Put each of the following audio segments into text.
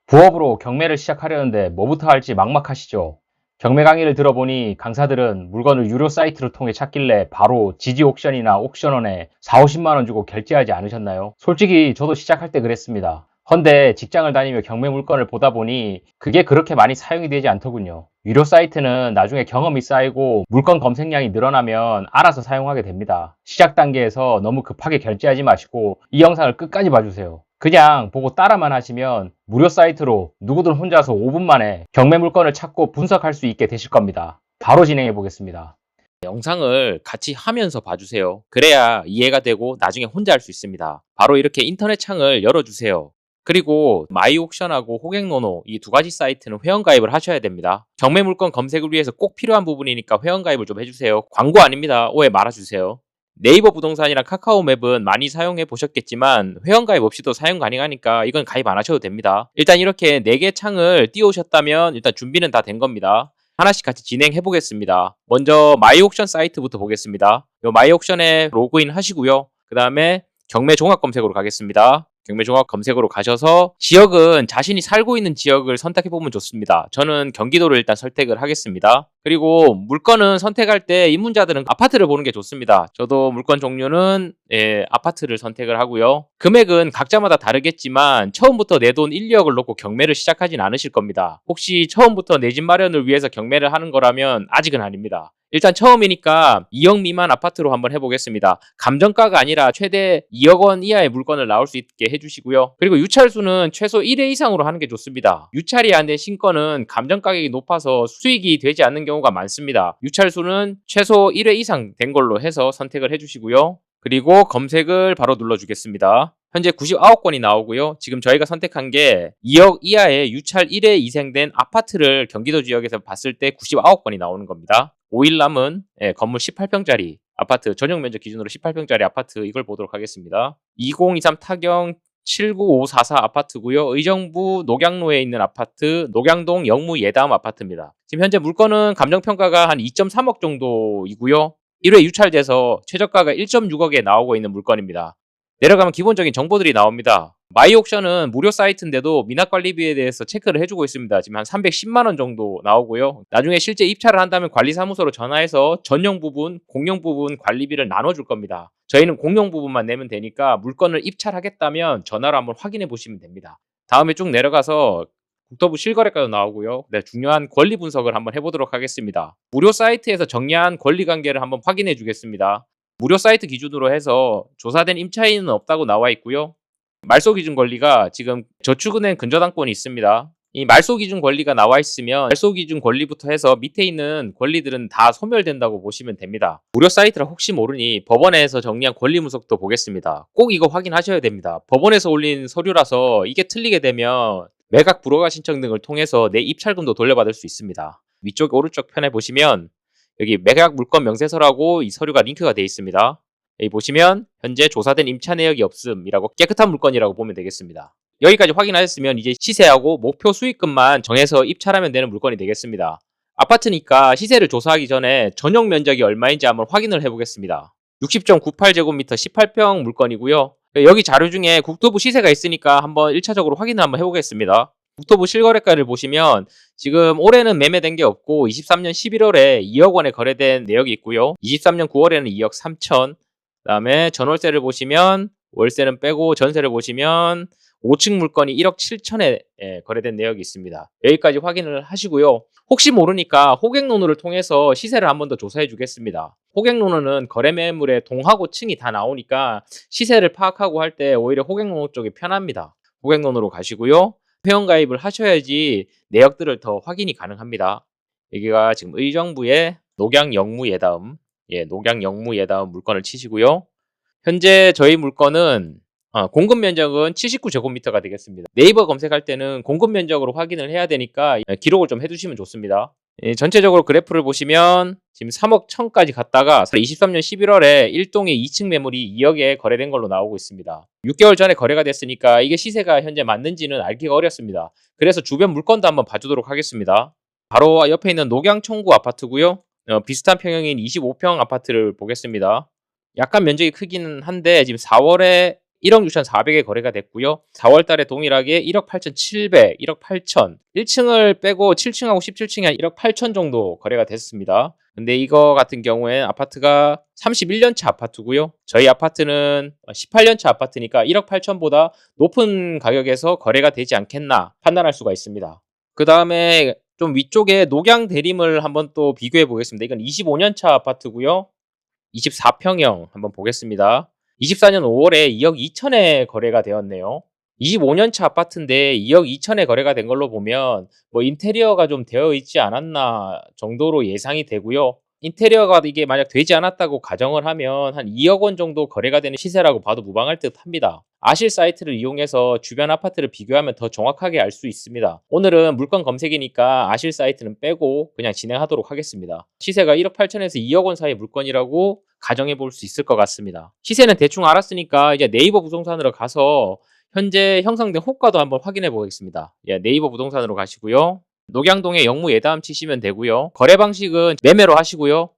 부업으로 경매를 시작하려는데 뭐부터 할지 막막하시죠? 경매 강의를 들어보니 강사들은 물건을 유료 사이트를 통해 찾길래 바로 지지 옥션이나 옥션원에 4, 50만 원 주고 결제하지 않으셨나요? 솔직히 저도 시작할 때 그랬습니다. 헌데 직장을 다니며 경매 물건을 보다 보니 그게 그렇게 많이 사용이 되지 않더군요. 유료 사이트는 나중에 경험이 쌓이고 물건 검색량이 늘어나면 알아서 사용하게 됩니다. 시작 단계에서 너무 급하게 결제하지 마시고 이 영상을 끝까지 봐주세요. 그냥 보고 따라만 하시면 무료 사이트로 누구든 혼자서 5분 만에 경매 물건을 찾고 분석할 수 있게 되실 겁니다. 바로 진행해 보겠습니다. 영상을 같이 하면서 봐주세요. 그래야 이해가 되고 나중에 혼자 할 수 있습니다. 바로 이렇게 인터넷 창을 열어주세요. 그리고 마이옥션하고 호갱노노 이 두 가지 사이트는 회원가입을 하셔야 됩니다. 경매 물건 검색을 위해서 꼭 필요한 부분이니까 회원가입을 좀 해주세요. 광고 아닙니다. 오해 말아주세요. 네이버 부동산이랑 카카오맵은 많이 사용해 보셨겠지만 회원가입 없이도 사용 가능하니까 이건 가입 안 하셔도 됩니다. 일단 이렇게 4개 창을 띄우셨다면 일단 준비는 다 된 겁니다. 하나씩 같이 진행해 보겠습니다. 먼저 마이옥션 사이트부터 보겠습니다. 요 마이옥션에 로그인 하시고요. 그 다음에 경매 종합 검색으로 가겠습니다. 경매 종합 검색으로 가셔서 지역은 자신이 살고 있는 지역을 선택해 보면 좋습니다. 저는 경기도를 일단 선택을 하겠습니다. 그리고 물건은 선택할 때 입문자들은 아파트를 보는 게 좋습니다. 저도 물건 종류는 아파트를 선택을 하고요. 금액은 각자마다 다르겠지만 처음부터 내 돈 1, 2억을 놓고 경매를 시작하진 않으실 겁니다. 혹시 처음부터 내 집 마련을 위해서 경매를 하는 거라면 아직은 아닙니다. 일단 처음이니까 2억 미만 아파트로 한번 해보겠습니다. 감정가가 아니라 최대 2억 원 이하의 물건을 나올 수 있게 해주시고요. 그리고 유찰수는 최소 1회 이상으로 하는 게 좋습니다. 유찰이 안 된 신건은 감정가격이 높아서 수익이 되지 않는 경우가 많습니다. 유찰수는 최소 1회 이상 된 걸로 해서 선택을 해주시고요. 그리고 검색을 바로 눌러주겠습니다. 현재 99건이 나오고요. 지금 저희가 선택한 게 2억 이하의 유찰 1회 이생된 아파트를 경기도 지역에서 봤을 때 99건이 나오는 겁니다. 5일 남은 건물 18평짜리 아파트, 전용 면적 기준으로 18평짜리 아파트 이걸 보도록 하겠습니다. 2023 타경 79544 아파트고요. 의정부 녹양로에 있는 아파트, 녹양동 영무 예다음 아파트입니다. 지금 현재 물건은 감정평가가 한 2.3억 정도이고요. 1회 유찰돼서 최저가가 1.6억에 나오고 있는 물건입니다. 내려가면 기본적인 정보들이 나옵니다. 마이옥션은 무료 사이트인데도 미납관리비에 대해서 체크를 해주고 있습니다. 지금 한 310만원 정도 나오고요. 나중에 실제 입찰을 한다면 관리사무소로 전화해서 전용 부분, 공용 부분 관리비를 나눠줄 겁니다. 저희는 공용 부분만 내면 되니까 물건을 입찰하겠다면 전화로 한번 확인해 보시면 됩니다. 다음에 쭉 내려가서 국토부 실거래가도 나오고요. 네, 중요한 권리 분석을 한번 해보도록 하겠습니다. 무료 사이트에서 정리한 권리 관계를 한번 확인해 주겠습니다. 무료 사이트 기준으로 해서 조사된 임차인은 없다고 나와 있고요. 말소 기준 권리가 지금 저축은행 근저당권이 있습니다. 이 말소 기준 권리가 나와 있으면 말소 기준 권리부터 해서 밑에 있는 권리들은 다 소멸된다고 보시면 됩니다. 무료 사이트라 혹시 모르니 법원에서 정리한 권리 분석도 보겠습니다. 꼭 이거 확인하셔야 됩니다. 법원에서 올린 서류라서 이게 틀리게 되면 매각 불허가 신청 등을 통해서 내 입찰금도 돌려받을 수 있습니다. 위쪽 오른쪽 편에 보시면 여기 매각 물건 명세서라고 이 서류가 링크가 되어 있습니다. 여기 보시면 현재 조사된 임차 내역이 없음이라고 깨끗한 물건이라고 보면 되겠습니다. 여기까지 확인하셨으면 이제 시세하고 목표 수익금만 정해서 입찰하면 되는 물건이 되겠습니다. 아파트니까 시세를 조사하기 전에 전용 면적이 얼마인지 한번 확인을 해보겠습니다. 60.98제곱미터 18평 물건이고요. 여기 자료 중에 국토부 시세가 있으니까 한번 1차적으로 확인을 한번 해보겠습니다. 국토부 실거래가를 보시면 지금 올해는 매매된 게 없고 23년 11월에 2억 원에 거래된 내역이 있고요. 23년 9월에는 2억 3천. 그다음에 전월세를 보시면 월세는 빼고 전세를 보시면 5층 물건이 1억 7천에 거래된 내역이 있습니다. 여기까지 확인을 하시고요. 혹시 모르니까 호갱노노를 통해서 시세를 한 번 더 조사해 주겠습니다. 호갱노노는 거래 매물의 동하고 층이 다 나오니까 시세를 파악하고 할 때 오히려 호갱노노 쪽이 편합니다. 호갱노노로 가시고요. 회원가입을 하셔야지 내역들을 더 확인이 가능합니다. 여기가 지금 의정부의 녹양영무예다음, 녹양영무예다음 물건을 치시고요. 현재 저희 물건은 공급 면적은 79제곱미터가 되겠습니다. 네이버 검색할 때는 공급 면적으로 확인을 해야 되니까 기록을 좀 해두시면 좋습니다. 전체적으로 그래프를 보시면 지금 3억 1000까지 갔다가 23년 11월에 1동의 2층 매물이 2억에 거래된 걸로 나오고 있습니다. 6개월 전에 거래가 됐으니까 이게 시세가 현재 맞는지는 알기가 어렵습니다. 그래서 주변 물건도 한번 봐주도록 하겠습니다. 바로 옆에 있는 녹양청구 아파트고요. 비슷한 평형인 25평 아파트를 보겠습니다. 약간 면적이 크기는 한데 지금 4월에 1억 6,400에 거래가 됐고요. 4월 달에 동일하게 1억 8,700, 1억 8천, 1층을 빼고 7층하고 17층이 한 1억 8천 정도 거래가 됐습니다. 근데 이거 같은 경우에 아파트가 31년차 아파트고요. 저희 아파트는 18년차 아파트니까 1억 8천보다 높은 가격에서 거래가 되지 않겠나 판단할 수가 있습니다. 그 다음에 좀 위쪽에 녹양 대림을 한번 또 비교해 보겠습니다. 이건 25년차 아파트고요. 24평형 한번 보겠습니다. 24년 5월에 2억 2천에 거래가 되었네요. 25년차 아파트인데 2억 2천에 거래가 된 걸로 보면 뭐 인테리어가 좀 되어 있지 않았나 정도로 예상이 되고요. 인테리어가 이게 만약 되지 않았다고 가정을 하면 한 2억 원 정도 거래가 되는 시세라고 봐도 무방할 듯 합니다. 아실 사이트를 이용해서 주변 아파트를 비교하면 더 정확하게 알 수 있습니다. 오늘은 물건 검색이니까 아실 사이트는 빼고 그냥 진행하도록 하겠습니다. 시세가 1억 8천에서 2억 원 사이 물건이라고 가정해 볼 수 있을 것 같습니다. 시세는 대충 알았으니까 이제 네이버 부동산으로 가서 현재 형성된 호가도 한번 확인해 보겠습니다. 예, 네이버 부동산으로 가시고요. 녹양동의 영무 예담 치시면 되고요. 거래 방식은 매매로 하시고요.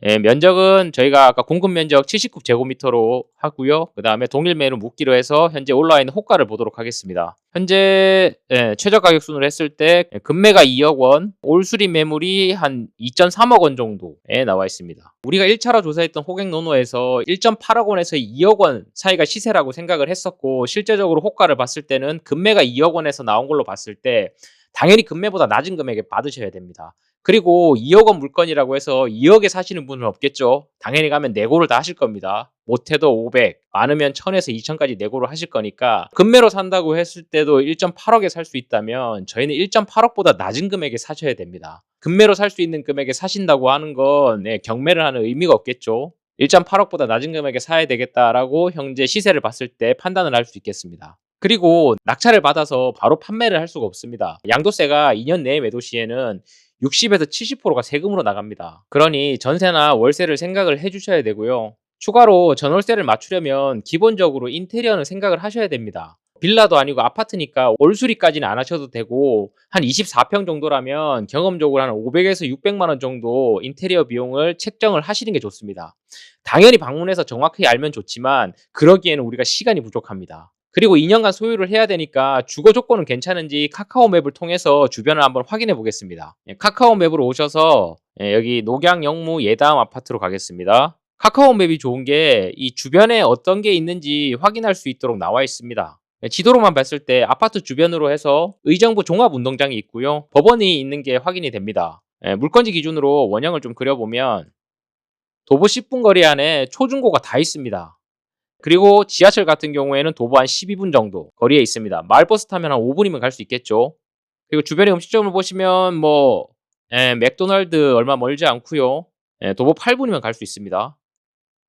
예, 면적은 저희가 아까 공급 면적 79제곱미터로 하고요. 그 다음에 동일 매로 묶기로 해서 현재 올라와 있는 호가를 보도록 하겠습니다. 현재 최저 가격 순으로 했을 때 금매가 2억 원, 올수리 매물이 한 2.3억 원 정도에 나와 있습니다. 우리가 1차로 조사했던 호갱노노에서 1.8억 원에서 2억 원 사이가 시세라고 생각을 했었고 실제적으로 호가를 봤을 때는 금매가 2억 원에서 나온 걸로 봤을 때 당연히 금매보다 낮은 금액에 받으셔야 됩니다. 그리고 2억 원 물건이라고 해서 2억에 사시는 분은 없겠죠. 당연히 가면 내고를 다 하실 겁니다. 못해도 500, 많으면 1000에서 2000까지 내고를 하실 거니까 금매로 산다고 했을 때도 1.8억에 살 수 있다면 저희는 1.8억보다 낮은 금액에 사셔야 됩니다. 금매로 살 수 있는 금액에 사신다고 하는 건 경매를 하는 의미가 없겠죠. 1.8억보다 낮은 금액에 사야 되겠다라고 현재 시세를 봤을 때 판단을 할 수 있겠습니다. 그리고 낙찰을 받아서 바로 판매를 할 수가 없습니다. 양도세가 2년 내에 매도 시에는 60에서 70%가 세금으로 나갑니다. 그러니 전세나 월세를 생각을 해주셔야 되고요. 추가로 전월세를 맞추려면 기본적으로 인테리어는 생각을 하셔야 됩니다. 빌라도 아니고 아파트니까 올수리까지는 안 하셔도 되고 한 24평 정도라면 경험적으로 한 500에서 600만 원 정도 인테리어 비용을 책정을 하시는 게 좋습니다. 당연히 방문해서 정확히 알면 좋지만 그러기에는 우리가 시간이 부족합니다. 그리고 2년간 소유를 해야 되니까 주거 조건은 괜찮은지 카카오맵을 통해서 주변을 한번 확인해 보겠습니다. 카카오맵으로 오셔서 여기 녹양 영무 예담 아파트로 가겠습니다. 카카오맵이 좋은 게 이 주변에 어떤 게 있는지 확인할 수 있도록 나와 있습니다. 지도로만 봤을 때 아파트 주변으로 해서 의정부 종합운동장이 있고요. 법원이 있는 게 확인이 됩니다. 물건지 기준으로 원형을 좀 그려보면 도보 10분 거리 안에 초중고가 다 있습니다. 그리고 지하철 같은 경우에는 도보 한 12분 정도 거리에 있습니다. 마을버스 타면 한 5분이면 갈 수 있겠죠. 그리고 주변의 음식점을 보시면 맥도날드 얼마 멀지 않고요. 도보 8분이면 갈 수 있습니다.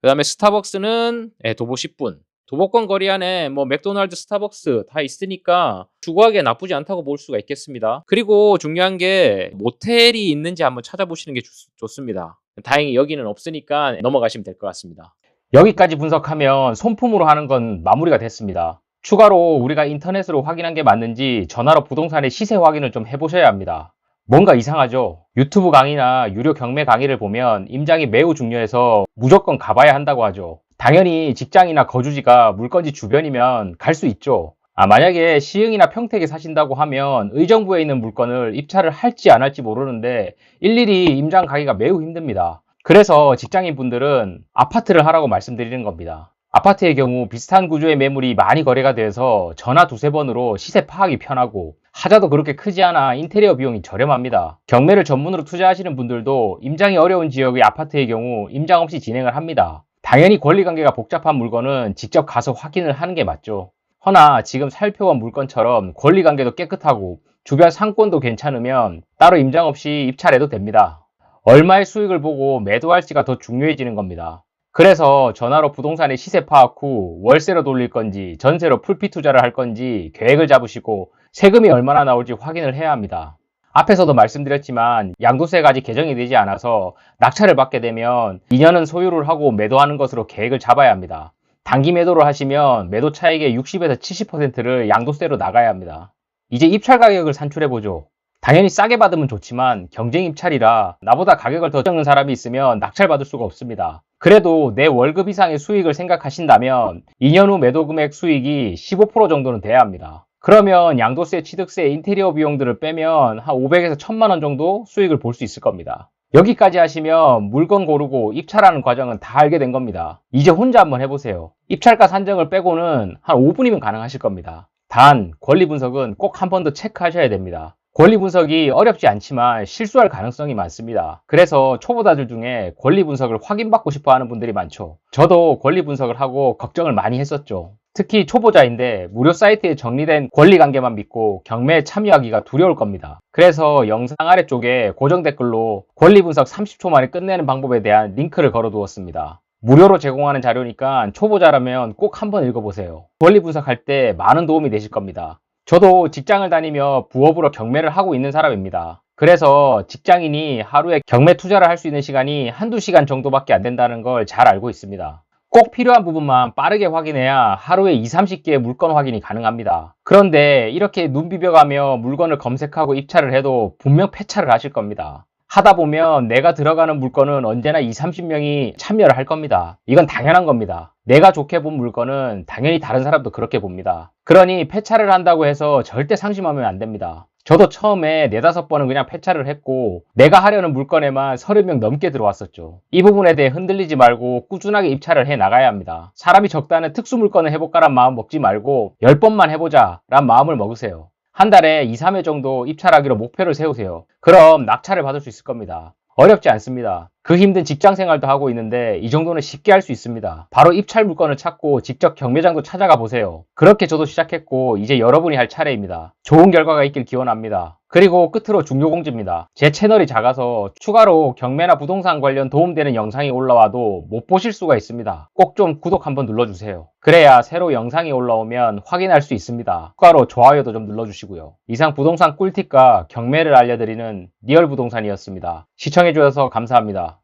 그 다음에 스타벅스는 도보 10분. 도보권 거리 안에 맥도날드, 스타벅스 다 있으니까 주거하기에 나쁘지 않다고 볼 수가 있겠습니다. 그리고 중요한 게 모텔이 있는지 한번 찾아보시는 게 좋습니다. 다행히 여기는 없으니까 넘어가시면 될 것 같습니다. 여기까지 분석하면 손품으로 하는 건 마무리가 됐습니다. 추가로 우리가 인터넷으로 확인한 게 맞는지 전화로 부동산의 시세 확인을 좀 해보셔야 합니다. 뭔가 이상하죠? 유튜브 강의나 유료 경매 강의를 보면 임장이 매우 중요해서 무조건 가봐야 한다고 하죠. 당연히 직장이나 거주지가 물건지 주변이면 갈 수 있죠. 만약에 시흥이나 평택에 사신다고 하면 의정부에 있는 물건을 입찰을 할지 안 할지 모르는데 일일이 임장 가기가 매우 힘듭니다. 그래서 직장인 분들은 아파트를 하라고 말씀드리는 겁니다. 아파트의 경우 비슷한 구조의 매물이 많이 거래가 돼서 전화 두세 번으로 시세 파악이 편하고 하자도 그렇게 크지 않아 인테리어 비용이 저렴합니다. 경매를 전문으로 투자하시는 분들도 임장이 어려운 지역의 아파트의 경우 임장 없이 진행을 합니다. 당연히 권리관계가 복잡한 물건은 직접 가서 확인을 하는 게 맞죠. 허나 지금 살펴본 물건처럼 권리관계도 깨끗하고 주변 상권도 괜찮으면 따로 임장 없이 입찰해도 됩니다. 얼마의 수익을 보고 매도할지가 더 중요해지는 겁니다. 그래서 전화로 부동산의 시세 파악 후 월세로 돌릴 건지 전세로 풀피 투자를 할 건지 계획을 잡으시고 세금이 얼마나 나올지 확인을 해야 합니다. 앞에서도 말씀드렸지만 양도세가 아직 개정이 되지 않아서 낙찰을 받게 되면 2년은 소유를 하고 매도하는 것으로 계획을 잡아야 합니다. 단기 매도를 하시면 매도 차익의 60에서 70%를 양도세로 나가야 합니다. 이제 입찰 가격을 산출해보죠. 당연히 싸게 받으면 좋지만 경쟁 입찰이라 나보다 가격을 더 적는 사람이 있으면 낙찰받을 수가 없습니다. 그래도 내 월급 이상의 수익을 생각하신다면 2년 후 매도 금액 수익이 15% 정도는 돼야 합니다. 그러면 양도세, 취득세, 인테리어 비용들을 빼면 한 500에서 1000만 원 정도 수익을 볼 수 있을 겁니다. 여기까지 하시면 물건 고르고 입찰하는 과정은 다 알게 된 겁니다. 이제 혼자 한번 해보세요. 입찰가 산정을 빼고는 한 5분이면 가능하실 겁니다. 단, 권리 분석은 꼭 한 번 더 체크하셔야 됩니다. 권리 분석이 어렵지 않지만 실수할 가능성이 많습니다. 그래서 초보자들 중에 권리 분석을 확인받고 싶어 하는 분들이 많죠. 저도 권리 분석을 하고 걱정을 많이 했었죠. 특히 초보자인데 무료 사이트에 정리된 권리 관계만 믿고 경매에 참여하기가 두려울 겁니다. 그래서 영상 아래쪽에 고정 댓글로 권리 분석 30초 만에 끝내는 방법에 대한 링크를 걸어 두었습니다. 무료로 제공하는 자료니까 초보자라면 꼭 한번 읽어보세요. 권리 분석할 때 많은 도움이 되실 겁니다. 저도 직장을 다니며 부업으로 경매를 하고 있는 사람입니다. 그래서 직장인이 하루에 경매 투자를 할 수 있는 시간이 한두 시간 정도밖에 안 된다는 걸 잘 알고 있습니다. 꼭 필요한 부분만 빠르게 확인해야 하루에 20, 30개의 물건 확인이 가능합니다. 그런데 이렇게 눈 비벼가며 물건을 검색하고 입찰을 해도 분명 폐차를 하실 겁니다. 하다 보면 내가 들어가는 물건은 언제나 20, 30명이 참여를 할 겁니다. 이건 당연한 겁니다. 내가 좋게 본 물건은 당연히 다른 사람도 그렇게 봅니다. 그러니 폐차를 한다고 해서 절대 상심하면 안 됩니다. 저도 처음에 4, 5번은 그냥 폐차를 했고 내가 하려는 물건에만 30명 넘게 들어왔었죠. 이 부분에 대해 흔들리지 말고 꾸준하게 입찰을 해 나가야 합니다. 사람이 적다는 특수 물건을 해볼까란 마음 먹지 말고 10번만 해보자 란 마음을 먹으세요. 한 달에 2, 3회 정도 입찰하기로 목표를 세우세요. 그럼 낙찰을 받을 수 있을 겁니다. 어렵지 않습니다. 그 힘든 직장 생활도 하고 있는데 이 정도는 쉽게 할 수 있습니다. 바로 입찰 물건을 찾고 직접 경매장도 찾아가 보세요. 그렇게 저도 시작했고 이제 여러분이 할 차례입니다. 좋은 결과가 있길 기원합니다. 그리고 끝으로 중요 공지입니다. 제 채널이 작아서 추가로 경매나 부동산 관련 도움되는 영상이 올라와도 못 보실 수가 있습니다. 꼭 좀 구독 한번 눌러주세요. 그래야 새로 영상이 올라오면 확인할 수 있습니다. 추가로 좋아요도 좀 눌러주시고요. 이상 부동산 꿀팁과 경매를 알려드리는 리얼부동산이었습니다. 시청해주셔서 감사합니다.